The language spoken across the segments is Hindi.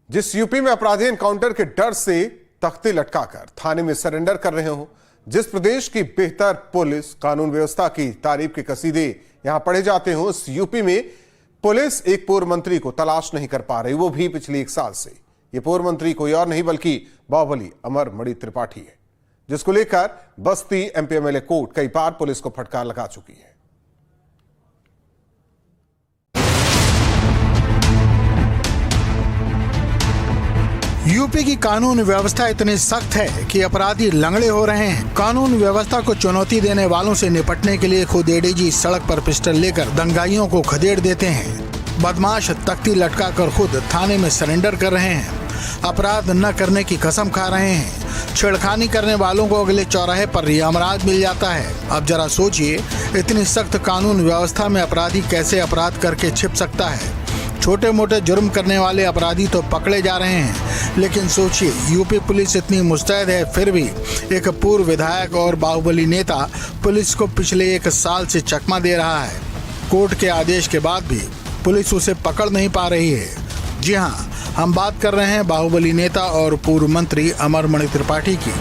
जिस यूपी में अपराधी एनकाउंटर के डर से तख्ती लटकाकर थाने में सरेंडर कर रहे हो, जिस प्रदेश की बेहतर पुलिस कानून व्यवस्था की तारीफ के कसीदे यहां पढ़े जाते हो, उस यूपी में पुलिस एक पूर्व मंत्री को तलाश नहीं कर पा रही, वो भी पिछले 1 साल से। ये पूर्व मंत्री कोई और नहीं बल्कि बाहुबली अमरमणि त्रिपाठी है, जिसको लेकर बस्ती एमपी एमएलए कोर्ट कई बार पुलिस को फटकार लगा चुकी है। यूपी की कानून व्यवस्था इतनी सख्त है कि अपराधी लंगड़े हो रहे हैं। कानून व्यवस्था को चुनौती देने वालों से निपटने के लिए खुद एडीजी सड़क पर पिस्टल लेकर दंगाइयों को खदेड़ देते हैं। बदमाश तख्ती लटकाकर खुद थाने में सरेंडर कर रहे हैं। अपराध न करने की कसम खा रहे हैं। छेड़खानी करने वालों को अगले चौराहे पर यमराज मिल जाता है। अब जरा सोचिए, इतनी सख्त कानून व्यवस्था में अपराधी कैसे अपराध करके छिप सकता है। छोटे मोटे जुर्म करने वाले अपराधी तो पकड़े जा रहे हैं, लेकिन सोचिए, यूपी पुलिस इतनी मुस्तैद है, फिर भी एक पूर्व विधायक और बाहुबली नेता पुलिस को पिछले 1 साल से चकमा दे रहा है। कोर्ट के आदेश के बाद भी पुलिस उसे पकड़ नहीं पा रही है। जी हाँ, हम बात कर रहे हैं बाहुबली नेता और पूर्व मंत्री अमरमणि त्रिपाठी की।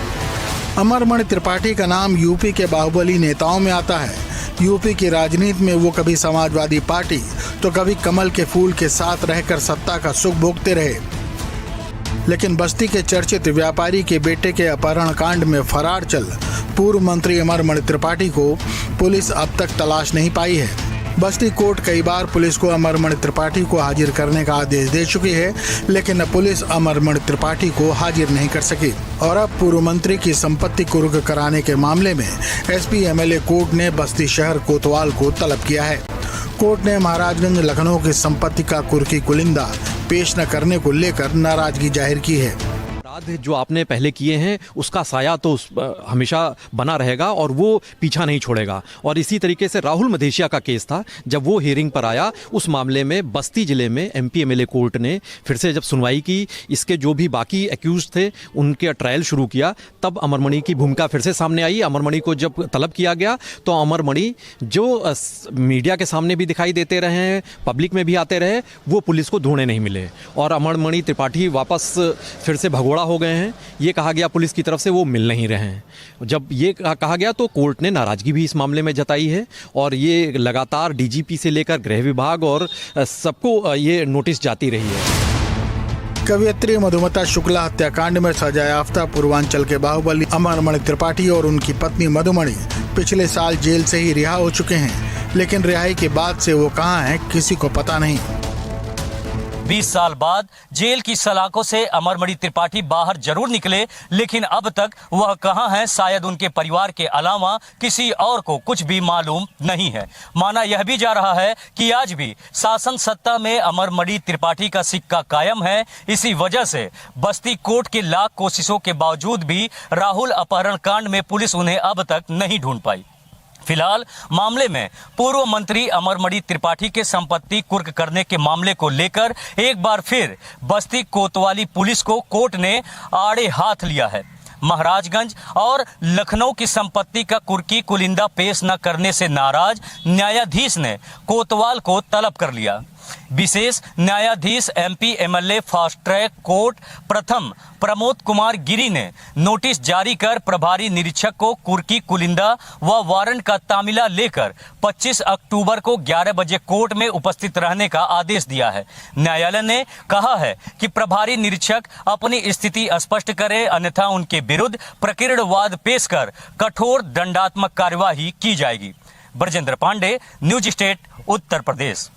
अमरमणि त्रिपाठी का नाम यूपी के बाहुबली नेताओं में आता है। यूपी की राजनीति में वो कभी समाजवादी पार्टी तो कभी कमल के फूल के साथ रहकर सत्ता का सुख भोगते रहे, लेकिन बस्ती के चर्चित व्यापारी के बेटे के अपहरण कांड में फरार चल पूर्व मंत्री अमरमणि त्रिपाठी को पुलिस अब तक तलाश नहीं पाई है। बस्ती कोर्ट कई बार पुलिस को अमरमणि त्रिपाठी को हाजिर करने का आदेश दे चुकी है, लेकिन पुलिस अमरमणि त्रिपाठी को हाजिर नहीं कर सकी। और अब पूर्व मंत्री की संपत्ति कुर्क कराने के मामले में एसपी एमएलए कोर्ट ने बस्ती शहर कोतवाल को तलब किया है। कोर्ट ने महाराजगंज लखनऊ की संपत्ति का कुर्की कुलिंदा पेश न करने को लेकर नाराजगी जाहिर की है। जो आपने पहले किए हैं उसका साया तो हमेशा बना रहेगा और वो पीछा नहीं छोड़ेगा। और इसी तरीके से राहुल मधेशिया का केस था, जब वो हियरिंग पर आया, उस मामले में बस्ती जिले में एमपी एमएलए कोर्ट ने फिर से जब सुनवाई की, इसके जो भी बाकी एक्यूज थे उनके ट्रायल शुरू किया, तब अमरमणि की भूमिका फिर से सामने आई। अमरमणि को जब तलब किया गया तो अमरमणि जो मीडिया के सामने भी दिखाई देते रहे हैं, पब्लिक में भी आते रहे, वो पुलिस को ढूंढने नहीं मिले और अमरमणि त्रिपाठी वापस फिर से भगोड़ा हो गए हैं। ये कहा गया पुलिस की तरफ से वो मिल नहीं रहे हैं। जब ये कहा गया तो कोर्ट ने नाराजगी भी इस मामले में जताई है और ये लगातार डीजीपी से लेकर गृह विभाग और सबको ये नोटिस जाती रही है। कवयित्री मधुमता शुक्ला हत्याकांड में सजायाफ्ता पूर्वांचल के बाहुबली अमरमणि त्रिपाठी और उनकी पत्नी मधुमणि पिछले साल जेल से ही रिहा हो चुके हैं, लेकिन रिहाई के बाद से वो कहां हैं किसी को पता नहीं। 20 साल बाद जेल की सलाखों से अमरमणि त्रिपाठी बाहर जरूर निकले, लेकिन अब तक वह कहां है, शायद उनके परिवार के अलावा किसी और को कुछ भी मालूम नहीं है। माना यह भी जा रहा है कि आज भी शासन सत्ता में अमरमणि त्रिपाठी का सिक्का कायम है। इसी वजह से बस्ती कोर्ट की लाख कोशिशों के बावजूद भी राहुल अपहरण कांड में पुलिस उन्हें अब तक नहीं ढूंढ पाई। फिलहाल मामले में पूर्व मंत्री अमरमणि त्रिपाठी के संपत्ति कुर्क करने के मामले को लेकर एक बार फिर बस्ती कोतवाली पुलिस को कोर्ट ने आड़े हाथ लिया है। महाराजगंज और लखनऊ की संपत्ति का कुर्की कुलिंदा पेश न करने से नाराज न्यायाधीश ने कोतवाल को तलब कर लिया। विशेष न्यायाधीश MP MLA fast track court प्रथम प्रमोद कुमार गिरी ने नोटिस जारी कर प्रभारी निरीक्षक को कुर्की कुलिंदा व वारंट का तामिला लेकर 25 अक्टूबर को 11 बजे कोर्ट में उपस्थित रहने का आदेश दिया है। न्यायालय ने कहा है कि प्रभारी निरीक्षक अपनी स्थिति स्पष्ट करे, अन्यथा उनके विरुद्ध प्रकीर्णवाद पेश कर कठोर दंडात्मक कार्यवाही की जाएगी। Brajendra Pandey, news state, Uttar Pradesh.